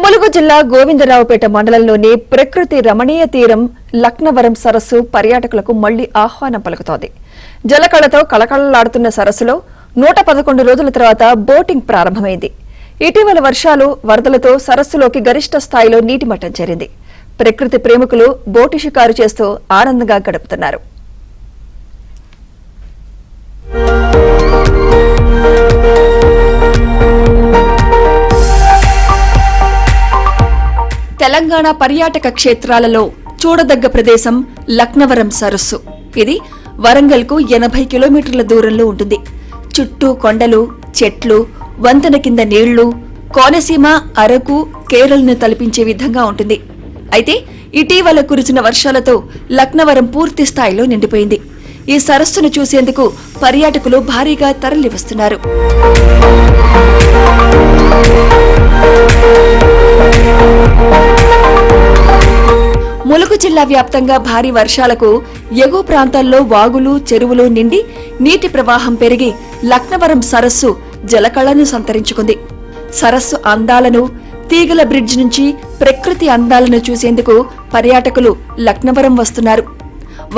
ములుగు జిల్లా గోవిందరావుపేట మండలంలోని ప్రకృతి రమణీయ తీరం లక్నవరం సరస్సు పర్యాటకులకు మళ్లీ ఆహ్వానం పలుకుతోంది. జలకళతో కళకళలాడుతున్న సరస్సులో 111 రోజుల తర్వాత బోటింగ్ ప్రారంభమైంది. ఇటీవల వర్షాలు, వరదలతో సరస్సులోకి గరిష్ట స్థాయిలో నీటి మట్టం చేరింది. ప్రకృతి ప్రేమికులు బోటు షికారు చేస్తూ ఆనందంగా గడుపుతున్నారు. తెలంగాణ పర్యాటక క్షేత్రాలలో చూడదగ్గ ప్రదేశం లక్నవరం సరస్సు. ఇది వరంగల్ కు 80 కిలోమీటర్ల దూరంలో ఉంటుంది. చుట్టూ కొండలు, చెట్లు, వంతెన కింద నీళ్లు, కోనసీమ, అరకు, కేరళను తలపించే విధంగా ఉంటుంది. అయితే ఇటీవల కురిసిన వర్షాలతో లక్నవరం పూర్తి స్థాయిలో నిండిపోయింది. ఈ సరస్సును చూసేందుకు పర్యాటకులు భారీగా తరలివస్తున్నారు. ములుగు జిల్లా వ్యాప్తంగా భారీ వర్షాలకు ఎగువ ప్రాంతాల్లో వాగులు, చెరువులు నిండి నీటి ప్రవాహం పెరిగి లక్నవరం సరస్సు జలకళను సంతరించుకుంది. సరస్సు అందాలను, తీగల బ్రిడ్జ్ నుంచి ప్రకృతి అందాలను చూసేందుకు పర్యాటకులు లక్నవరం వస్తున్నారు.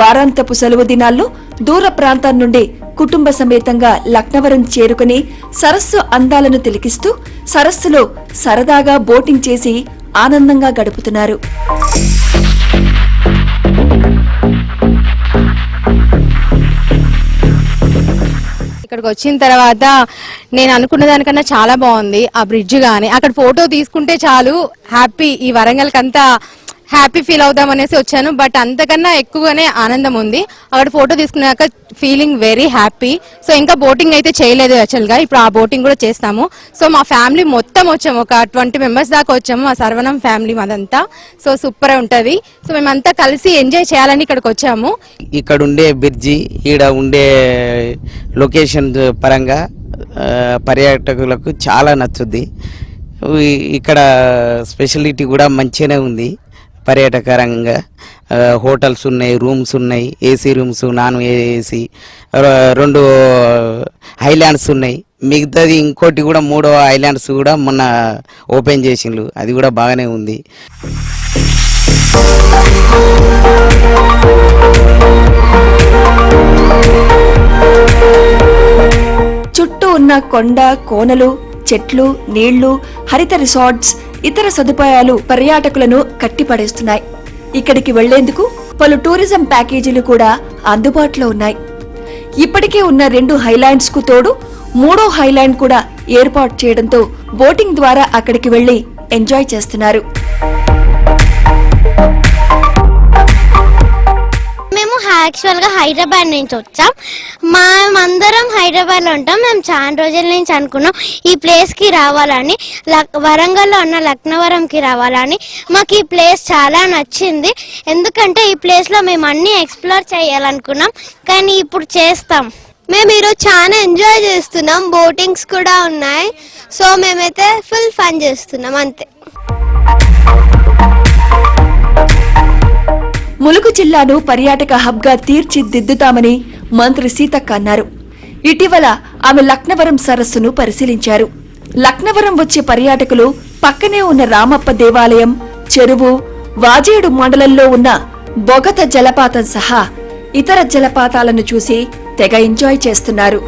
వారాంతపు సెలవు దినాల్లో దూర ప్రాంతాల నుండి కుటుంబ సమేతంగా లక్నవరం చేరుకుని సరస్సు అందాలను తిలకిస్తూ సరస్సులో సరదాగా బోటింగ్ చేసి ఆనందంగా గడుపుతున్నారు. ఇక్కడికి వచ్చిన తర్వాత నేను అనుకున్న దానికన్నా చాలా బాగుంది. ఆ బ్రిడ్జ్ గానీ అక్కడ ఫోటో తీసుకుంటే చాలు హ్యాపీ, ఈ వరంగల్ కంతా హ్యాపీ ఫీల్ అవుదాం అనేసి వచ్చాను. బట్ అంతకన్నా ఎక్కువగానే ఆనందం ఉంది. అక్కడ ఫోటో తీసుకున్నాక ఫీలింగ్ వెరీ హ్యాపీ. సో ఇంకా బోటింగ్ అయితే చేయలేదు యాక్చువల్ గా, ఇప్పుడు ఆ బోటింగ్ కూడా చేస్తాము. సో మా ఫ్యామిలీ మొత్తం వచ్చాము, ఒక 20 మెంబర్స్ దాకా వచ్చాము, మా సర్వనం ఫ్యామిలీ మాదంతా. సో సూపర్ ఉంటది. సో మేమంతా కలిసి ఎంజాయ్ చేయాలని ఇక్కడికి వచ్చాము. ఇక్కడ ఉండే బ్రిడ్జి, ఈడ ఉండే లొకేషన్ పరంగా పర్యాటకులకు చాలా నచ్చుద్ది. ఇక్కడ స్పెషాలిటీ కూడా మంచిగానే ఉంది. పర్యాటకరంగా హోటల్స్ ఉన్నాయి, రూమ్స్ ఉన్నాయి, AC rooms, non AC, 2 islands ఉన్నాయి. మిగతాది ఇంకోటి కూడా 3వ ఐలాండ్స్ కూడా మొన్న ఓపెన్ చేసిండ్రు, అది కూడా బాగానే ఉంది. చుట్టూ ఉన్న కొండ, కోనలు, చెట్లు, నీళ్లు, హరిత రిసార్ట్స్, ఇతర సదుపాయాలు పర్యాటకులను కట్టిపడేస్తున్నాయి. ఇక్కడికి వెళ్లేందుకు పలు టూరిజం ప్యాకేజీలు కూడా అందుబాటులో ఉన్నాయి. ఇప్పటికే ఉన్న 2 హైలాండ్స్ కు తోడు 3వ హైలాండ్ కూడా ఏర్పాటు చేయడంతో బోటింగ్ ద్వారా అక్కడికి వెళ్లి ఎంజాయ్ చేస్తున్నారు. మేము యాక్చువల్ గా హైదరాబాద్ నుంచి వచ్చాం. మేమందరం హైదరాబాద్ లో ఉంటాం. మేము చాలా రోజుల నుంచి అనుకున్నాం ఈ ప్లేస్ కి రావాలని, వరంగల్లో ఉన్న లక్నవరంకి రావాలని. మాకు ఈ ప్లేస్ చాలా నచ్చింది, ఎందుకంటే ఈ ప్లేస్ లో మేము అన్ని ఎక్స్ప్లోర్ చేయాలనుకున్నాం, కానీ ఇప్పుడు చేస్తాం. మేము ఈరోజు చాలా ఎంజాయ్ చేస్తున్నాం, బోటింగ్స్ కూడా ఉన్నాయి. సో మేమైతే ఫుల్ ఫన్ చేస్తున్నాం అంతే. ములుగు జిల్లాను పర్యాటక హబ్ గా తీర్చిదిద్దుతామని మంత్రి సీతక్క అన్నారు. ఇటీవల ఆమె లక్నవరం సరస్సును పరిశీలించారు. లక్నవరం వచ్చే పర్యాటకులు పక్కనే ఉన్న రామప్ప దేవాలయం, చెరువు, వాజేడు మండలంలో ఉన్న బొగత జలపాతం సహా ఇతర జలపాతాలను చూసి తెగ ఎంజాయ్ చేస్తున్నారు.